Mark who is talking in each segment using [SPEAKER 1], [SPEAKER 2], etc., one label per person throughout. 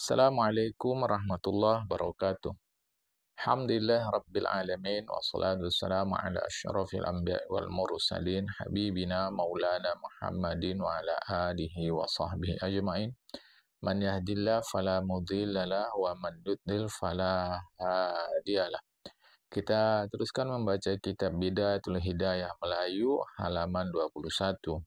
[SPEAKER 1] Assalamualaikum warahmatullahi wabarakatuh. Alhamdulillah rabbil alamin wassalatu wassalamu ala asyrafil anbiya'i wal mursalin habibina maulana Muhammadin wa ala alihi wa sahbihi ajmain. Man yahdillahu fala mudhillalah wa man yudlil fala hadiyalah. Kita teruskan membaca kitab Bidayatul Hidayah Melayu halaman 21.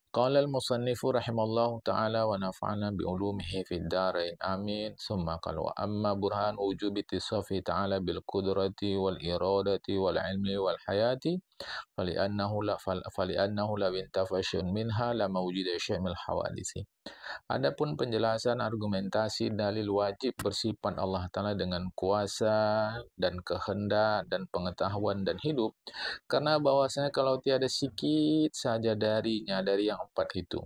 [SPEAKER 1] Qala al-musannifu rahimallahu ta'ala wa nafa'ana bi'ulumihi fid dharain amin. Summa qala wa amma burhan wujubi ittisafi ta'ala bil qudrati wal iradati wal ilmi wal hayati fali'annahu law intafa syai'un minha lama wujida syai' minal hawadisi. Adapun penjelasan argumentasi dalil wajib bersifat Allah Ta'ala dengan kuasa dan kehendak dan pengetahuan dan hidup, karena bahwasanya kalau tiada sikit saja darinya dari yang empat itu,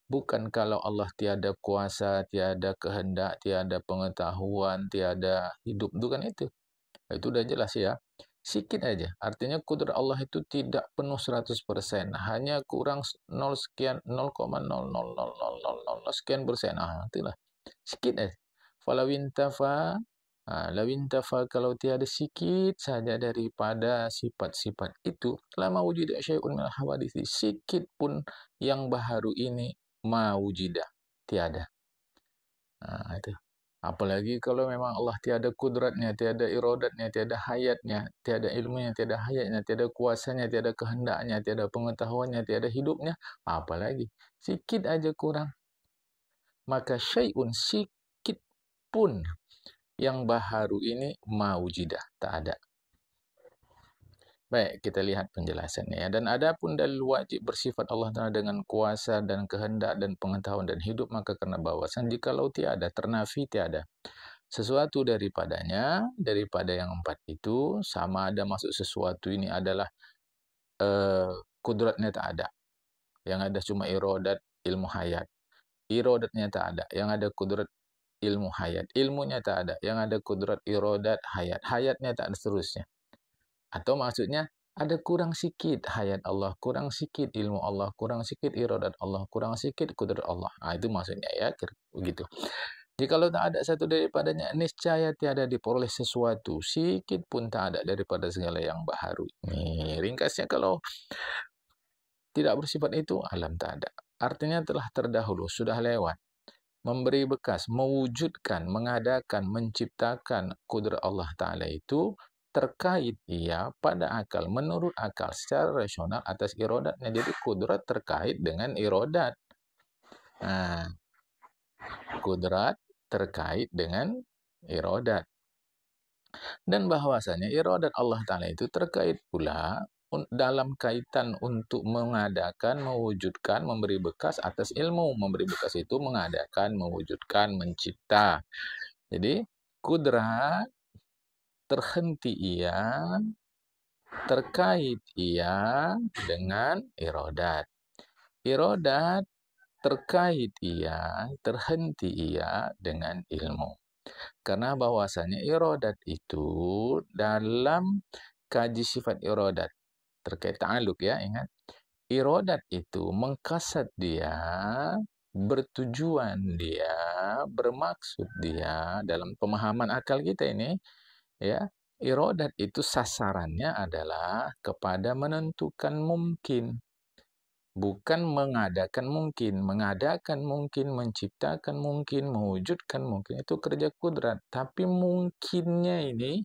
[SPEAKER 1] bukan kalau Allah tiada kuasa, tiada kehendak, tiada pengetahuan, tiada hidup, bukan itu. Itu udah jelas ya. Sikit aja. Artinya kudrat Allah itu tidak penuh 100%, hanya kurang 0 sekian 0,0000000 sekian persen. Itulah. Sikit aja. Falawintafa lawintafa kalau tiada sikit saja daripada sifat-sifat itu, lama wujida syai'un minal hawadisi, sikit pun yang baharu ini mawujidah, tiada. Itu. Apalagi kalau memang Allah tiada kudratnya, tiada iradatnya, tiada hayatnya, tiada ilmunya, tiada hayatnya, tiada kuasanya, tiada kehendaknya, tiada pengetahuannya, tiada hidupnya, apalagi sikit aja kurang. Maka syai'un, sikit pun yang baharu ini mawujidah, tak ada. Baik, kita lihat penjelasannya ya. Dan adapun dalil wajib bersifat Allah Ta'ala dengan kuasa dan kehendak dan pengetahuan dan hidup, maka karena bahwasan jikalau tiada, ternafi tiada sesuatu daripadanya, daripada yang empat itu, sama ada masuk sesuatu ini adalah kudratnya tak ada. Yang ada cuma irodat, ilmu hayat. Irodatnya tak ada. Yang ada kudrat ilmu hayat. Ilmunya tak ada. Yang ada kudrat irodat hayat. Hayatnya tak ada, seterusnya. Atau maksudnya ada kurang sikit hayat Allah, kurang sikit ilmu Allah, kurang sikit iradat Allah, kurang sikit kudrat Allah. Itu maksudnya ya, begitu. Jikalau tak ada satu daripadanya, niscaya tiada diperoleh sesuatu, sikit pun tak ada daripada segala yang baharu. Ini ringkasnya, kalau tidak bersifat itu, alam tak ada. Artinya telah terdahulu, sudah lewat. Memberi bekas, mewujudkan, mengadakan, menciptakan kudrat Allah Ta'ala itu terkait ia pada akal, menurut akal, secara rasional atas irodatnya. Jadi kudrat terkait dengan irodat. Kudrat terkait dengan irodat. Dan bahwasanya irodat Allah Ta'ala itu terkait pula dalam kaitan untuk mengadakan, mewujudkan, memberi bekas atas ilmu. Memberi bekas itu mengadakan, mewujudkan, mencipta. Jadi, kudrat terhenti ia, terkait ia dengan irodat. Irodat terkait ia, terhenti ia dengan ilmu. Karena bahwasanya irodat itu dalam kaji sifat irodat terkait ta'aluk ya, ingat. Irodat itu mengkasat dia, bertujuan dia, bermaksud dia dalam pemahaman akal kita ini ya. Irodat itu sasarannya adalah kepada menentukan mungkin, bukan mengadakan mungkin. Mengadakan mungkin, menciptakan mungkin, mewujudkan mungkin, itu kerja kudrat. Tapi mungkinnya ini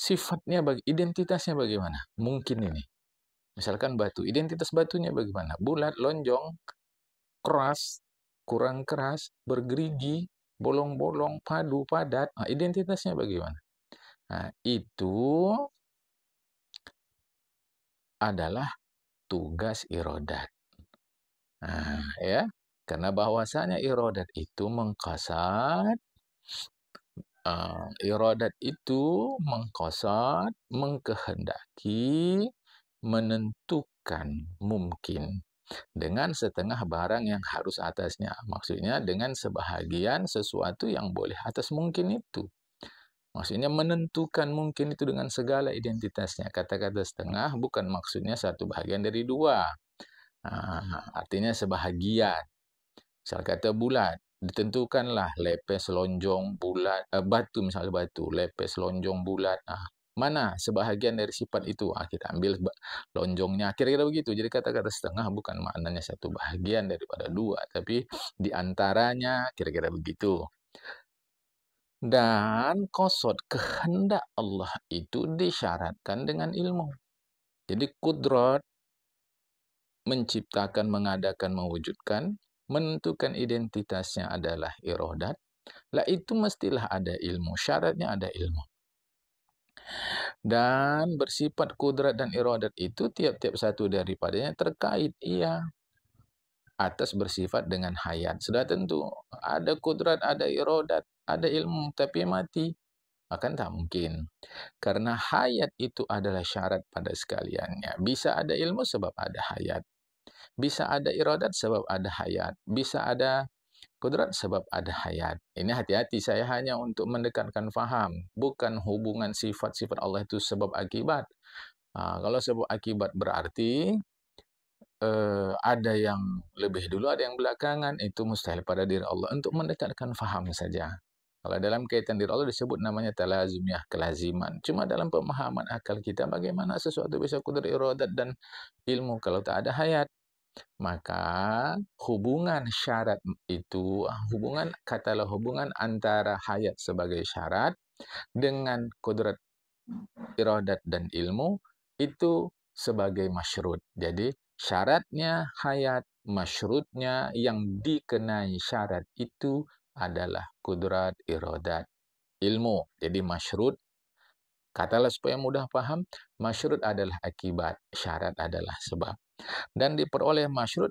[SPEAKER 1] sifatnya, identitasnya bagaimana? Mungkin ini. Misalkan batu, identitas batunya bagaimana? Bulat, lonjong, keras, kurang keras, bergerigi, bolong-bolong, padu, padat. Identitasnya bagaimana? Itu adalah tugas irodat. Ya, karena bahwasanya irodat itu mengkasat, mengkehendaki, menentukan mungkin dengan setengah barang yang harus atasnya. Maksudnya dengan sebahagian sesuatu yang boleh atas mungkin itu. Maksudnya menentukan mungkin itu dengan segala identitasnya. Kata-kata setengah bukan maksudnya satu bahagian dari dua. Artinya sebahagian. Misal kata bulat, ditentukanlah lepes, lonjong, bulat, batu misalnya batu, lepes, lonjong, bulat. Mana sebahagian dari sifat itu? Kita ambil lonjongnya. Kira-kira begitu. Jadi kata-kata setengah bukan maknanya satu bahagian daripada dua, tapi di antaranya kira-kira begitu. Dan qasad, kehendak Allah itu disyaratkan dengan ilmu. Jadi kudrat, menciptakan, mengadakan, mewujudkan, menentukan identitasnya adalah iradat, lah itu mestilah ada ilmu, syaratnya ada ilmu. Dan bersifat kudrat dan iradat itu tiap-tiap satu daripadanya terkait, atas bersifat dengan hayat. Sudah tentu, ada kudrat, ada iradat, ada ilmu, tapi mati. Akan tak mungkin. Karena hayat itu adalah syarat pada sekaliannya. Bisa ada ilmu sebab ada hayat. Bisa ada iradat sebab ada hayat. Bisa ada kudrat sebab ada hayat. Ini hati-hati, saya hanya untuk mendekatkan faham. Bukan hubungan sifat-sifat Allah itu sebab akibat. Kalau sebab akibat berarti ada yang lebih dulu, ada yang belakangan. Itu mustahil pada diri Allah. Untuk mendekatkan faham saja. Kalau dalam kaitan diri Allah disebut namanya talazumiyah, kelaziman. Cuma dalam pemahaman akal kita, bagaimana sesuatu bisa kudrat, iradat, dan ilmu kalau tak ada hayat. Maka hubungan syarat itu, katalah hubungan antara hayat sebagai syarat dengan kudrat, iradat, dan ilmu itu sebagai masyrut. Jadi syaratnya hayat, masyrutnya yang dikenai syarat itu adalah kudrat, iradat, ilmu. Jadi masyrut, katalah supaya mudah paham, masyrut adalah akibat, syarat adalah sebab. Dan diperoleh masyrut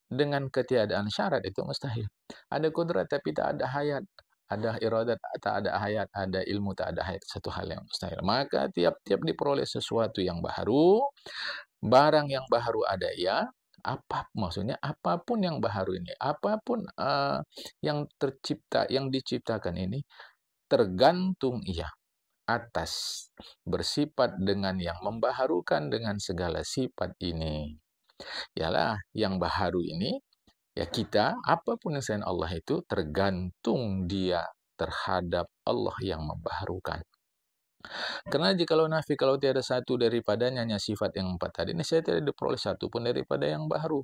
[SPEAKER 1] dengan ketiadaan syarat itu mustahil. Ada kudrat tapi tak ada hayat, ada iradat tak ada hayat, ada ilmu tak ada hayat, satu hal yang mustahil. Maka tiap-tiap diperoleh sesuatu yang baru, barang yang baru ada maksudnya apapun yang baru ini, apapun yang tercipta, yang diciptakan ini, tergantung atas bersifat dengan yang membaharukan dengan segala sifat ini. Ialah yang baharu ini, kita, apapun yang selain Allah itu tergantung dia terhadap Allah yang membaharukan. Karena jikalau nafi, kalau tiada satu daripadanya sifat yang empat tadi, ini saya tidak diperoleh satu pun daripada yang baharu.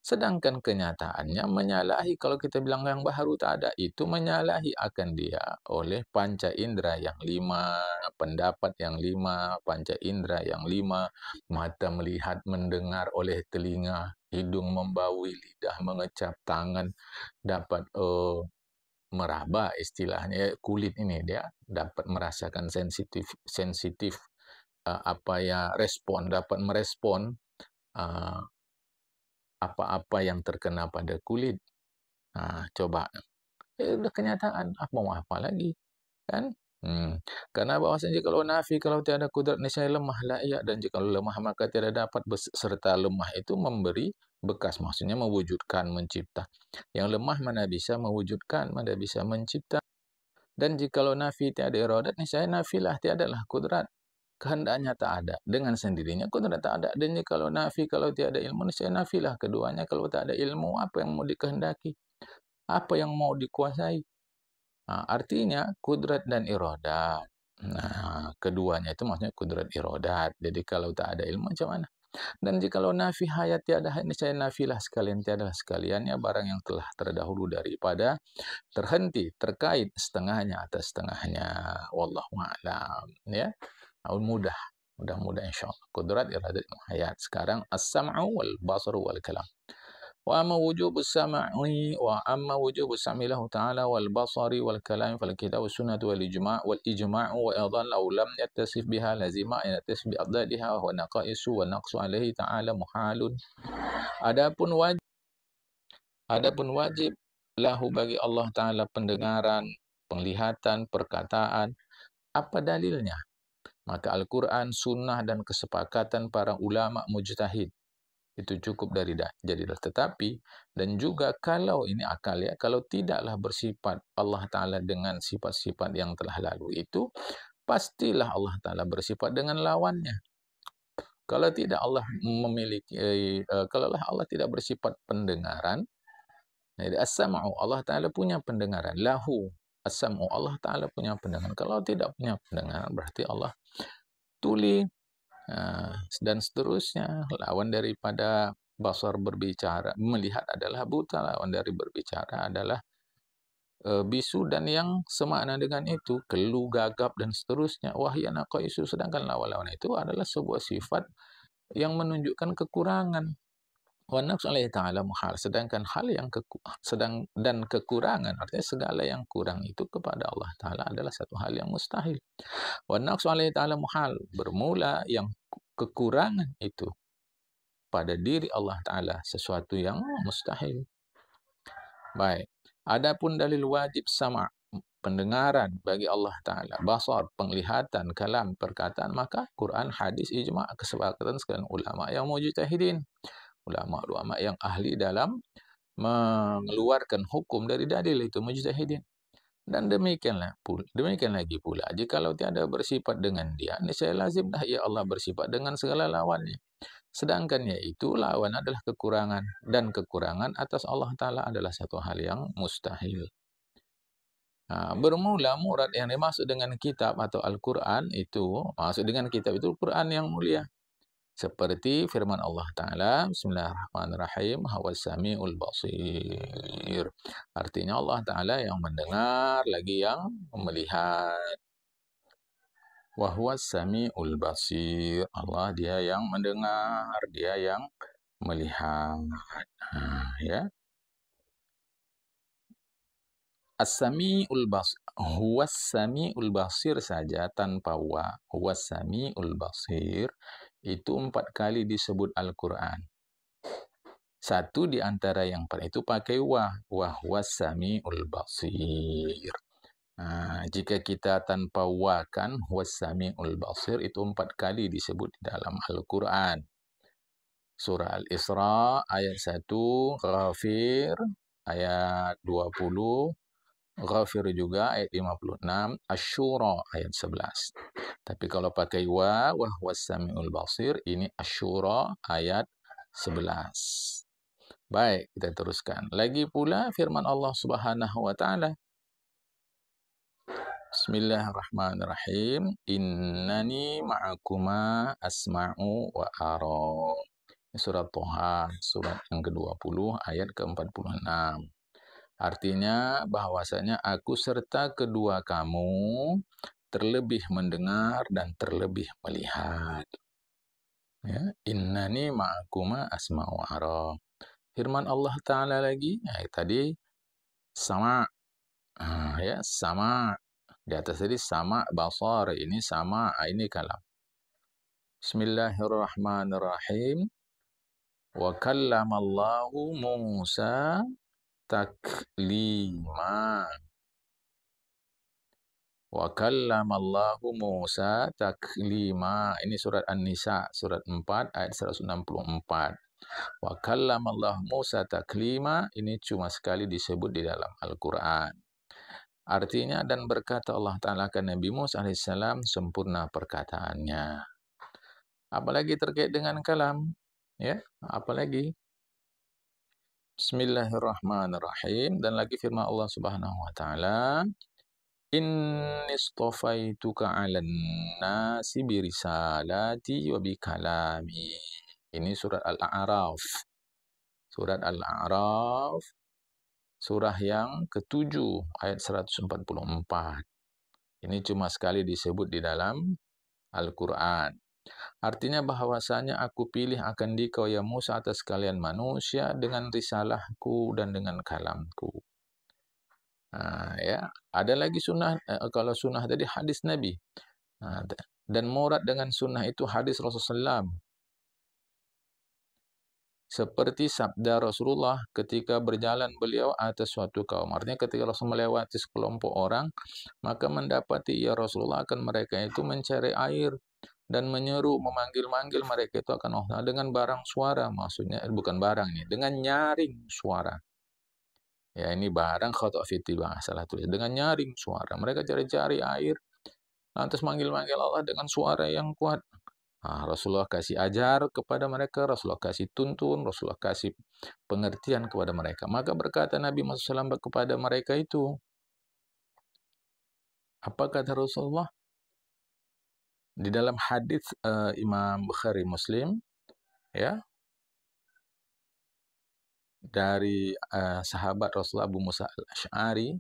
[SPEAKER 1] Sedangkan kenyataannya menyalahi, kalau kita bilang yang baharu tak ada, itu menyalahi akan dia oleh panca indera yang 5, pendapat yang 5, panca indera yang 5, mata melihat, mendengar oleh telinga, hidung membaui, lidah mengecap, tangan dapat meraba, istilahnya kulit ini dia dapat merasakan sensitif respon, dapat merespon apa-apa yang terkena pada kulit. Coba, udah kenyataan, mau apa lagi, kan? Karena bahwasanya kalau nafi, kalau tiada kudrat, niscaya lemah lah, dan jika lemah maka tiada dapat, serta lemah itu memberi bekas, maksudnya mewujudkan, mencipta. Yang lemah mana bisa mewujudkan, mana bisa mencipta. Dan jikalau nafi tiada iradat, niscaya nafilah, tiadalah kudrat. Kehendaknya tak ada, dengan sendirinya kudrat tak ada. Dan jikalau nafi, kalau tiada ilmu, niscaya nafilah keduanya. Kalau tak ada ilmu, apa yang mau dikehendaki? Apa yang mau dikuasai? Artinya kudrat dan iradat. Keduanya itu maksudnya kudrat iradat. Jadi kalau tak ada ilmu macam mana? Dan jikalau nafi hayat tiada hayat, niscaya nafilah sekalian, tiadalah sekaliannya barang yang telah terdahulu daripada terhenti, terkait setengahnya atas setengahnya. Wallahu a'lam. Ya. Mudah-mudah insyaallah. Kudrat, iradat, hayat. Sekarang as-sam'u wal basaru wal kalam. وأما وجوب السمع له تعالى والبصر والكلام فالكتاب والسنة والإجماع وأيضا لو لم يتصف بها لازم أن يتصف بأضدادها وهو نقائص والنقص عليه تعالى محال. Adapun wajib lahu bagi Allah Ta'ala pendengaran, penglihatan, perkataan. Apa dalilnya? Maka Al-Quran, Sunnah, dan kesepakatan para ulama mujtahid. Itu cukup dari jadilah. Tetapi, dan juga kalau ini akal kalau tidaklah bersifat Allah Ta'ala dengan sifat-sifat yang telah lalu itu, pastilah Allah Ta'ala bersifat dengan lawannya. Kalau tidak Allah memiliki kalaulah Allah tidak bersifat pendengaran, jadi as-sam'u Allah Ta'ala punya pendengaran, lahu as-sam'u Allah Ta'ala punya pendengaran. Kalau tidak punya pendengaran berarti Allah tuli. Dan seterusnya. Lawan daripada basar berbicara, melihat adalah buta. Lawan dari berbicara adalah bisu dan yang semakna dengan itu, kelu, gagap, dan seterusnya. Wahya naqaisu, sedangkan lawan-lawan itu adalah sebuah sifat yang menunjukkan kekurangan. Wa naqsu alaihi ta'ala muhal, sedangkan hal yang dan kekurangan, artinya segala yang kurang itu kepada Allah Ta'ala adalah satu hal yang mustahil. Wa naqsu alaihi ta'ala muhal, bermula yang kekurangan itu pada diri Allah Ta'ala sesuatu yang mustahil. Baik. Adapun dalil wajib sama, pendengaran bagi Allah Ta'ala, basar, penglihatan, kalam, perkataan, maka Quran, hadis, ijma', kesepakatan sekalian ulama yang mujtahidin, ulama-ulama yang ahli dalam mengeluarkan hukum dari dalil itu, mujtahidin. Dan demikian lagi pula, jikalau tiada bersifat dengan dia, niscaya lazimlah ya Allah bersifat dengan segala lawannya. Sedangkan yaitu lawan adalah kekurangan, dan kekurangan atas Allah Ta'ala adalah satu hal yang mustahil. Bermula murad yang dimaksud dengan kitab atau Al-Quran itu, maksud dengan kitab itu Quran yang mulia. Seperti firman Allah Ta'ala, Bismillahirrahmanirrahim, Huwas Sami'ul Basir. Artinya Allah Ta'ala yang mendengar, lagi yang melihat. Wa huwas Sami'ul Basir. Allah dia yang mendengar, dia yang melihat. Ya. As-Sami'ul Basir. Huwas Sami'ul Basir saja tanpa wa. Huwas Sami'ul Basir itu 4 kali disebut Al-Quran. Satu di antara yang itu pakai wa. Wa huwas Sami'ul Basir. Jika kita tanpa wa kan, huwas Sami'ul Basir itu 4 kali disebut di dalam Al-Quran. Surah Al-Isra ayat 1, Ghafir ayat 20, Ghafir juga ayat 56, Asy-Syura ayat 11. Tapi kalau pakai wa huwas Sami'ul Basir, ini Asy-Syura ayat 11. Baik, kita teruskan. Lagi pula firman Allah Subhanahu wa taala. Bismillahirrahmanirrahim. Innani ma'akuma asma'u wa ara. Surat Thaha, surat yang ke-20 ayat ke-46. Artinya bahwasanya aku serta kedua kamu terlebih mendengar dan terlebih melihat. Ya, innani ma'akuma asma'u wa ara. Firman Allah Ta'ala lagi, tadi sama, ya sama. Di atas tadi sama basar, ini sama, ini kalam. Bismillahirrahmanirrahim. Wa kallamallahu Musa taklima. Wa kallamallahu Musa taklima. Ini surat An-Nisa, surat 4 ayat 164. Wa kallamallahu Musa taklima, ini cuma sekali disebut di dalam Al-Quran. Artinya, dan berkata Allah Ta'ala ke Nabi Musa alaihissalam sempurna perkataannya. Apalagi terkait dengan kalam, ya, apalagi Bismillahirrahmanirrahim. Dan lagi firman Allah Subhanahu wa taala, inni istafaituka 'alan nasi birisalati wa bikalami. Ini surat Al-A'raf. Surat Al-A'raf, surah yang ke-7 ayat 144. Ini cuma sekali disebut di dalam Al-Quran. Artinya bahwasanya aku pilih akan dikau ya Musa atas kalian manusia dengan risalahku dan dengan kalamku. Ya, ada lagi sunnah, kalau sunnah tadi hadis Nabi. Dan murad dengan sunnah itu hadis Rasulullah SAW. Seperti sabda Rasulullah ketika berjalan beliau atas suatu kaum. Artinya ketika Rasul melewati sekelompok orang, maka mendapati ya Rasulullah akan mereka itu mencari air dan menyeru, memanggil-manggil mereka itu akan Allah dengan barang suara. Maksudnya bukan barang ini, dengan nyaring suara. Ya, ini barang khata' fiti salah tulis. Dengan nyaring suara. Mereka cari-cari air, lantas manggil-manggil Allah dengan suara yang kuat. Rasulullah kasih ajar kepada mereka, Rasulullah kasih tuntun, Rasulullah kasih pengertian kepada mereka. Maka berkata Nabi Muhammad SAW kepada mereka itu, apa kata Rasulullah? Di dalam hadis Imam Bukhari Muslim, ya, dari sahabat Rasulullah Abu Musa al-Ash'ari,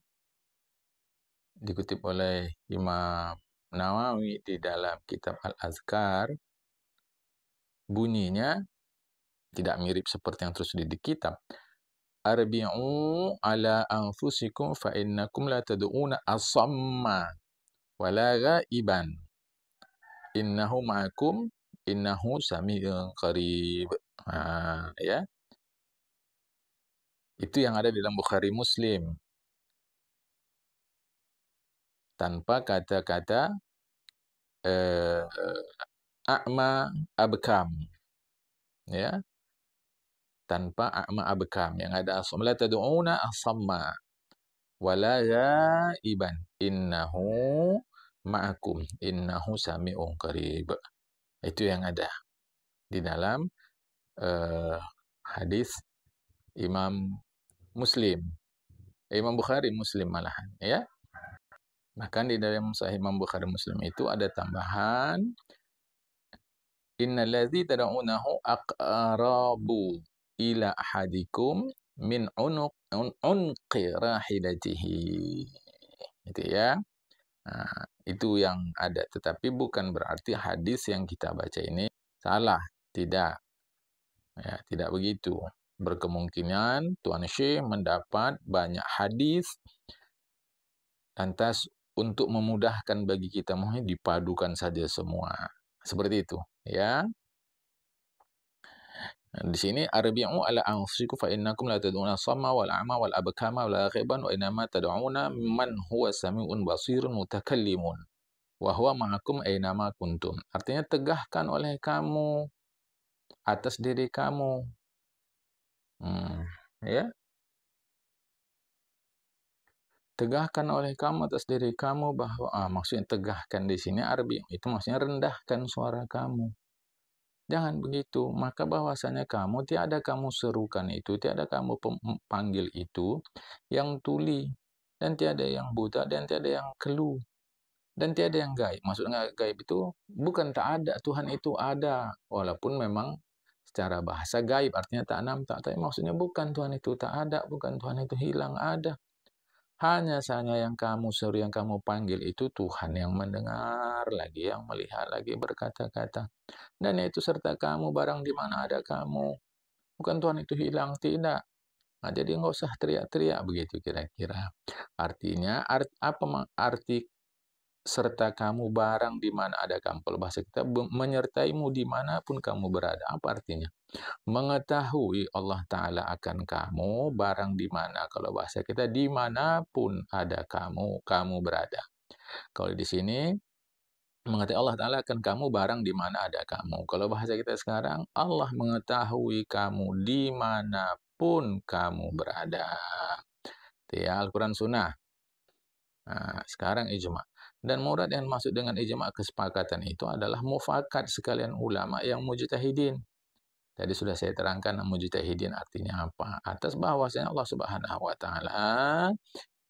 [SPEAKER 1] dikutip oleh Imam Nawawi di dalam kitab Al-Azkar, bunyinya tidak mirip seperti yang tersulit di kitab. Arbi'u ala anfusikum fa innakum la tad'una asamma wala ghaiban. Innahu ma'akum innahu sami'un qarib. Ya. Itu yang ada di dalam Bukhari Muslim. Tanpa kata-kata a'ma abkam. Ya. Tanpa a'ma abkam. Yang ada asam. La tad'una asamma wala ghaiban. Innahu ma'akum innahu sami'un qarib. Itu yang ada di dalam hadis Imam Muslim. Imam Bukhari Muslim malahan, ya. Bahkan di dalam Sahih Imam Bukhari Muslim itu ada tambahan, innal ladzi tad'unahu aqrabu ila ahadikum min unqi rahilatihi. Itu ya. Itu yang ada, tetapi bukan berarti hadis yang kita baca ini salah, tidak. Ya, tidak begitu. Berkemungkinan Tuan Syekh mendapat banyak hadis, lantas untuk memudahkan bagi kita mungkin dipadukan saja semua. Seperti itu, ya. Di sini arbi'u ala anfusikum fa innakum la tad'una samma wal a'ma wal abkama wal ghiban wa inma tad'una man huwa sami'un basirun mutakallimun wa huwa ma'akum aina ma kuntum. Artinya tegahkan oleh kamu atas diri kamu. Ya. Tegahkan oleh kamu atas diri kamu bahwa maksudnya tegahkan di sini arbi itu maksudnya rendahkan suara kamu. Jangan begitu, maka bahwasanya kamu tiada kamu serukan itu, tiada kamu panggil itu yang tuli, dan tiada yang buta, dan tiada yang kelu, dan tiada yang gaib. Maksudnya gaib itu bukan tak ada, Tuhan itu ada, walaupun memang secara bahasa gaib artinya tak nampak, tapi maksudnya bukan Tuhan itu tak ada, bukan Tuhan itu hilang, ada. Hanya saja yang kamu seru, yang kamu panggil itu Tuhan yang mendengar lagi, yang melihat lagi, berkata-kata. Dan itu serta kamu barang di mana ada kamu. Bukan Tuhan itu hilang, tidak. Jadi nggak usah teriak-teriak begitu kira-kira. Artinya, apa arti serta kamu barang di mana ada kamu? Kalau bahasa kita, menyertaimu dimanapun kamu berada. Apa artinya? Mengetahui Allah Ta'ala akan kamu, barang di mana. Kalau bahasa kita, dimanapun ada kamu, kamu berada. Kalau di sini, mengetahui Allah Ta'ala akan kamu, barang di mana ada kamu. Kalau bahasa kita sekarang, Allah mengetahui kamu dimanapun kamu berada. Itu ya, Al-Quran Sunnah. Sekarang ijma'. Dan murad yang maksud dengan ijma' kesepakatan itu adalah mufakat sekalian ulama yang mujtahidin. Tadi sudah saya terangkan mujtahidin artinya apa. Atas bahwasanya Allah Subhanahu wa taala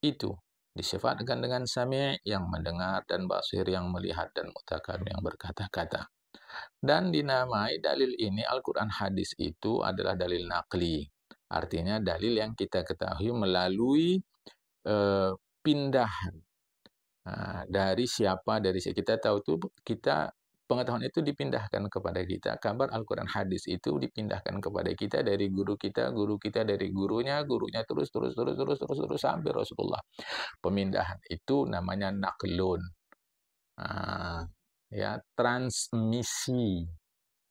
[SPEAKER 1] itu disifatkan dengan sami' yang mendengar dan basir yang melihat dan mutakallim yang berkata-kata. Dan dinamai dalil ini Al-Qur'an hadis itu adalah dalil naqli. Artinya dalil yang kita ketahui melalui pindahan dari siapa, dari kita tahu itu kita pengetahuan itu dipindahkan kepada kita, kabar Al-Quran hadis itu dipindahkan kepada kita dari guru kita dari gurunya terus sampai Rasulullah. Pemindahan itu namanya naklun, ya, transmisi.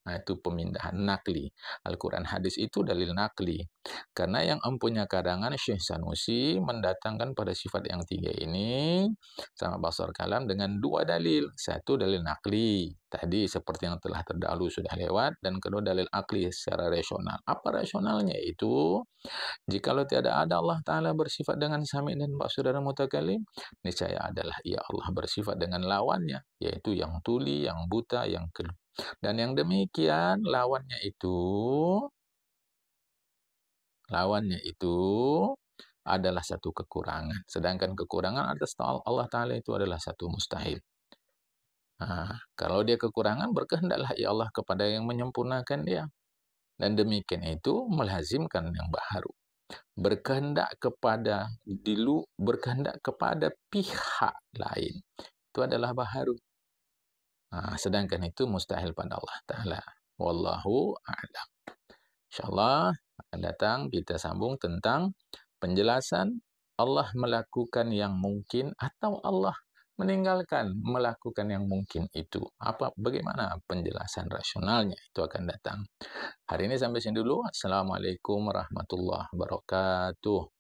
[SPEAKER 1] Itu pemindahan nakli. Al-Quran hadis itu dalil nakli. Karena yang empunya karangan Syekh Sanusi mendatangkan pada sifat yang tiga ini sama Basar Kalam dengan dua dalil. Satu dalil nakli. Tadi seperti yang telah terdahulu sudah lewat. Dan kedua dalil akli secara rasional. Apa rasionalnya itu? Jikalau tiada ada Allah Ta'ala bersifat dengan sami' dan basir dan mutakallim, niscaya adalah ia Allah bersifat dengan lawannya, yaitu yang tuli, yang buta, yang kelu. Dan yang demikian lawannya itu adalah satu kekurangan. Sedangkan kekurangan atas Allah Ta'ala itu adalah satu mustahil. Nah, kalau dia kekurangan, berkehendaklah ya Allah kepada yang menyempurnakan dia. Dan demikian itu melazimkan yang baharu. Berkehendak kepada pihak lain. Itu adalah baharu. Nah, sedangkan itu mustahil pada Allah Ta'ala. Wallahu a'lam. InsyaAllah akan datang kita sambung tentang penjelasan Allah melakukan yang mungkin atau Allah meninggalkan melakukan yang mungkin itu. Bagaimana penjelasan rasionalnya, itu akan datang. Hari ini sampai sini dulu. Assalamualaikum warahmatullahi wabarakatuh.